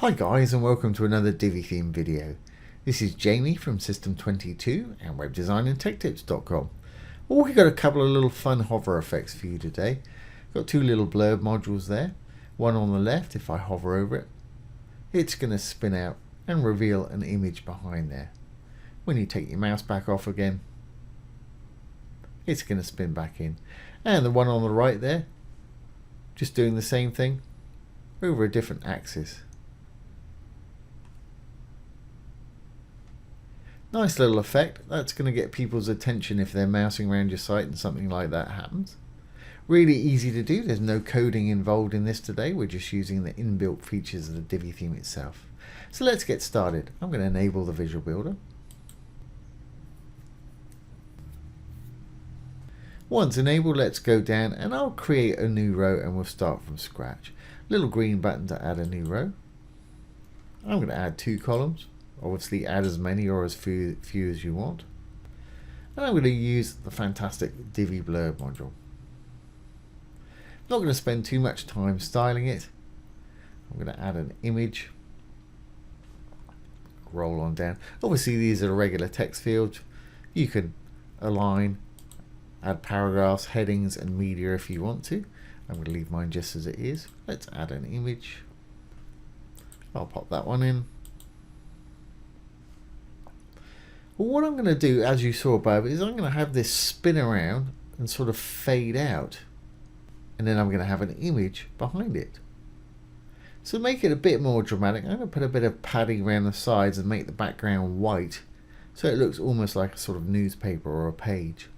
Hi guys, and welcome to another Divi Theme video. This is Jamie from System22 and webdesignandtechtips.com. Well, we've got a couple of little fun hover effects for you today. Got two little blurb modules there. One on the left, if I hover over it, it's going to spin out and reveal an image behind there. When you take your mouse back off again, it's going to spin back in. And the one on the right there, just doing the same thing over a different axis. Nice little effect. That's going to get people's attention if they're mousing around your site and something like that happens. Really easy to do. There's no coding involved in this today. We're just using the inbuilt features of the Divi theme itself. So let's get started. I'm going to enable the Visual Builder. Once enabled, let's go down and I'll create a new row and we'll start from scratch. Little green button to add a new row. I'm going to add 2 columns. Obviously add as many or as few as you want. And I'm going to use the fantastic Divi Blurb Module. Not going to spend too much time styling it. I'm going to add an image. Roll on down. Obviously these are regular text fields. You can align, add paragraphs, headings and media if you want to. I'm going to leave mine just as it is. Let's add an image. I'll pop that one in. Well, what I'm going to do, as you saw above, is I'm going to have this spin around and sort of fade out. And then I'm going to have an image behind it. So to make it a bit more dramatic, I'm going to put a bit of padding around the sides and make the background white. So it looks almost like a sort of newspaper or a page.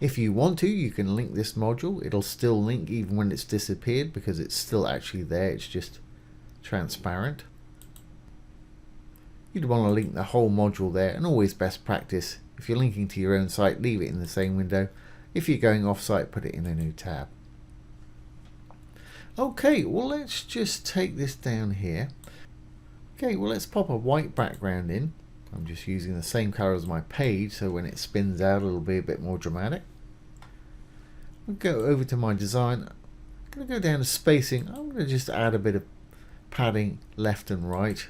If you want to, you can link this module. It'll still link even when it's disappeared because it's still actually there. It's just transparent. You'd want to link the whole module there, and always best practice, if you're linking to your own site, leave it in the same window. If you're going off site, put it in a new tab. Okay, well let's just take this down here. Okay, well let's pop a white background in. I'm just using the same color as my page, so when it spins out it'll be a bit more dramatic. I'll go over to my design. I'm going to go down to spacing. I'm going to just add a bit of padding left and right.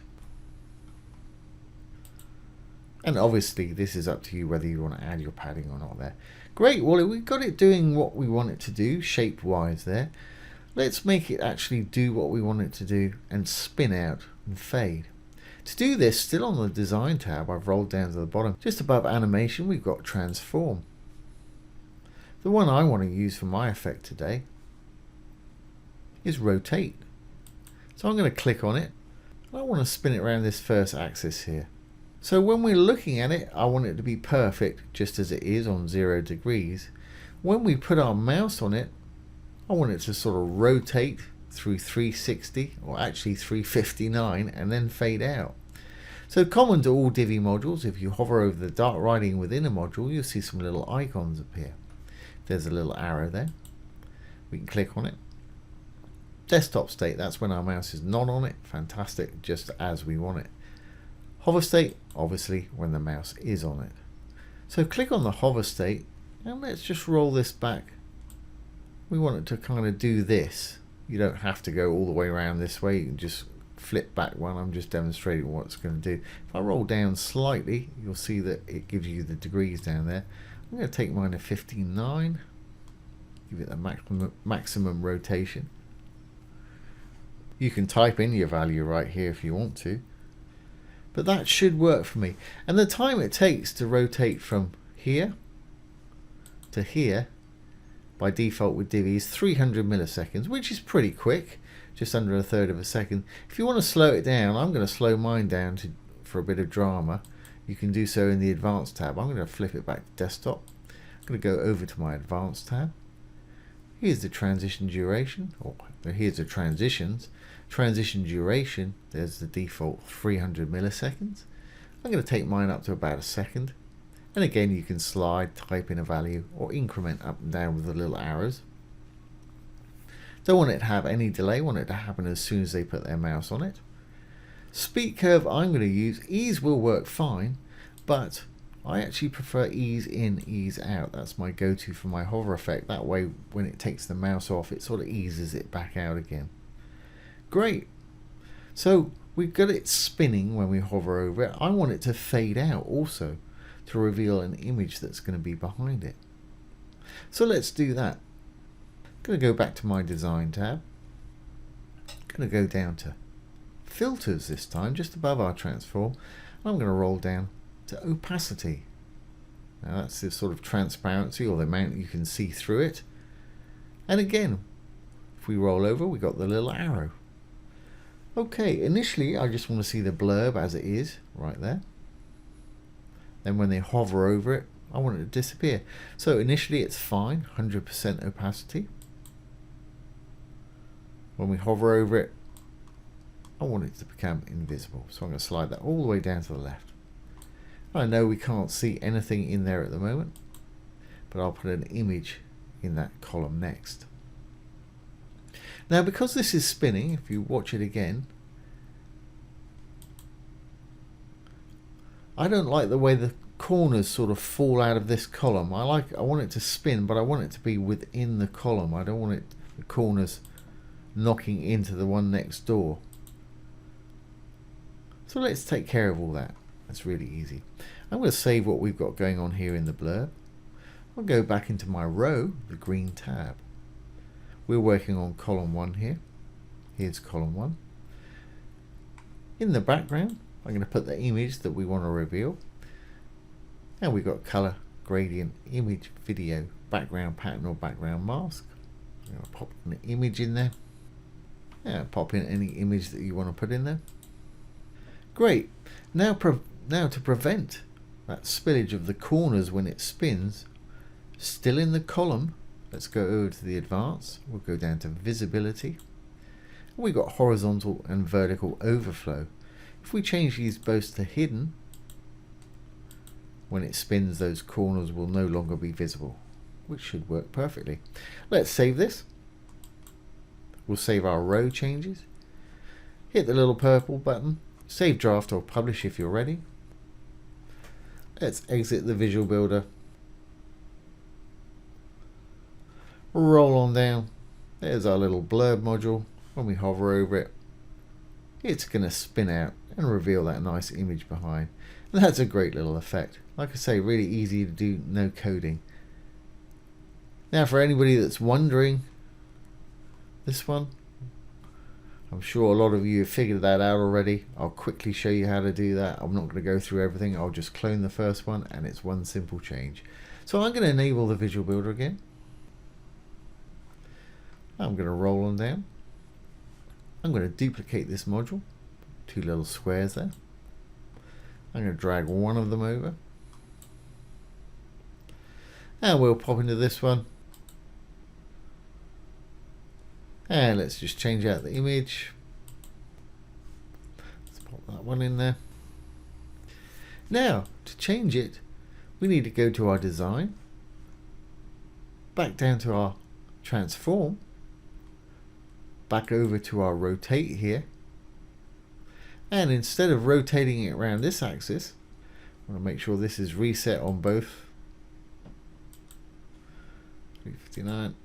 And obviously this is up to you whether you want to add your padding or not there. Great, well we've got it doing what we want it to do shape wise there. Let's make it actually do what we want it to do and spin out and fade. To do this, still on the design tab, I've rolled down to the bottom. Just above animation we've got transform. The one I want to use for my effect today is rotate. So I'm going to click on it. I want to spin it around this first axis here. So when we're looking at it, I want it to be perfect just as it is on 0 degrees. When we put our mouse on it, I want it to sort of rotate through 360 or actually 359 and then fade out. So common to all Divi modules, if you hover over the dark writing within a module, you'll see some little icons appear. There's a little arrow there. We can click on it. Desktop state, that's when our mouse is not on it. Fantastic, just as we want it. Hover state, obviously when the mouse is on it. So click on the hover state and let's just roll this back. We want it to kind of do this. You don't have to go all the way around this way. You can just flip back one. I'm just demonstrating what it's going to do. If I roll down slightly, you'll see that it gives you the degrees down there. I'm going to take mine to 59. Give it the maximum rotation. You can type in your value right here if you want to. But that should work for me. And the time it takes to rotate from here to here by default with Divi is 300 milliseconds, which is pretty quick, just under 1/3 of a second. If you want to slow it down, I'm going to slow mine down for a bit of drama. You can do so in the advanced tab. I'm going to flip it back to desktop. I'm going to go over to my advanced tab. Here's the transition duration, or here's the transitions. Transition duration, there's the default 300 milliseconds. I'm going to take mine up to about a second. And again, you can slide, type in a value, or increment up and down with the little arrows. Don't want it to have any delay, want it to happen as soon as they put their mouse on it. Speed curve I'm going to use, ease will work fine, but I actually prefer ease in, ease out. That's my go-to for my hover effect. That way when it takes the mouse off, it sort of eases it back out again. Great. So we've got it spinning when we hover over it. I want it to fade out also to reveal an image that's going to be behind it. So let's do that. I'm going to go back to my design tab. I'm going to go down to filters this time, just above our transform. I'm going to roll down to opacity. Now that's the sort of transparency, or the amount you can see through it. And again, if we roll over, we got the little arrow. Okay, initially I just want to see the blurb as it is right there. Then when they hover over it, I want it to disappear. So initially it's fine, 100% opacity. When we hover over it, I want it to become invisible. So I'm going to slide that all the way down to the left. I know we can't see anything in there at the moment, but I'll put an image in that column next. Now because this is spinning, if you watch it again, I don't like the way the corners sort of fall out of this column. I want it to spin, but I want it to be within the column. I don't want the corners knocking into the one next door. So let's take care of all that. That's really easy. I'm going to save what we've got going on here in the blurb. I'll go back into my row, the green tab. We're working on column 1 here. Here's column 1. In the background, I'm going to put the image that we want to reveal. And we've got color, gradient, image, video, background pattern or background mask. I'm going to pop an image in there. And pop in any image that you want to put in there. Great. Now to prevent that spillage of the corners when it spins, still in the column, let's go over to the advanced. We'll go down to visibility. We've got horizontal and vertical overflow. If we change these both to hidden, when it spins, those corners will no longer be visible, which should work perfectly. Let's save this. We'll save our row changes. Hit the little purple button. Save draft or publish if you're ready. Let's exit the Visual Builder. Roll on down. There's our little blurb module. When we hover over it, it's going to spin out and reveal that nice image behind. And that's a great little effect. Like I say, really easy to do, no coding. Now for anybody that's wondering, this one, I'm sure a lot of you have figured that out already. I'll quickly show you how to do that. I'm not going to go through everything. I'll just clone the first one and it's one simple change. So I'm going to enable the Visual Builder again. I'm going to roll on down. I'm going to duplicate this module. 2 little squares there. I'm going to drag one of them over. And we'll pop into this one. And let's just change out the image. Let's pop that one in there. Now, to change it, we need to go to our design, back down to our transform, back over to our rotate here. And instead of rotating it around this axis, I want to make sure this is reset on both. 359.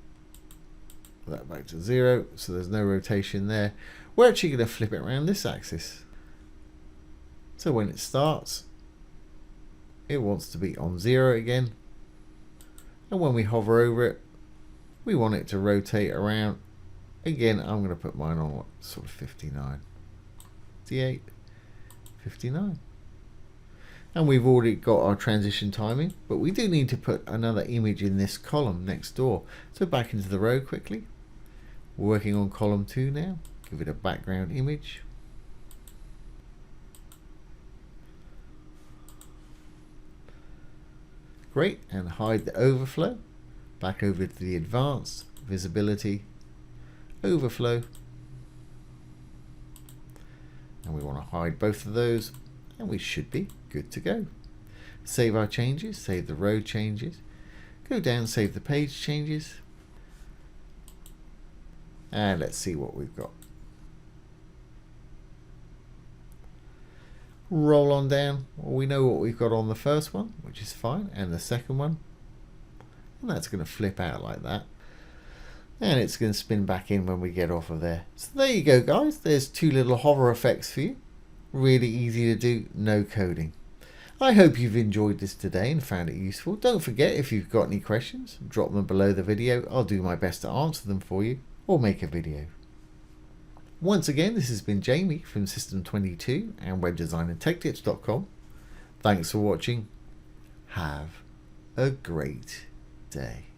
Put that back to 0, so there's no rotation there. We're actually going to flip it around this axis. So when it starts, it wants to be on 0 again. And when we hover over it, we want it to rotate around. Again, I'm going to put mine on sort of 59. 58, 59. And we've already got our transition timing, but we do need to put another image in this column next door. So back into the row quickly. We're working on column 2 now. Give it a background image. Great, and hide the overflow. Back over to the advanced, visibility, overflow. And we want to hide both of those, and we should be good to go. Save our changes, save the row changes, go down, save the page changes, and let's see what we've got. Roll on down. Well, we know what we've got on the first one, which is fine, and the second one, and that's going to flip out like that. And it's going to spin back in when we get off of there. So there you go, guys. There's 2 little hover effects for you. Really easy to do, no coding. I hope you've enjoyed this today and found it useful. Don't forget, if you've got any questions, drop them below the video. I'll do my best to answer them for you or make a video. Once again, this has been Jamie from System22 and webdesignandtechtips.com. Thanks for watching. Have a great day.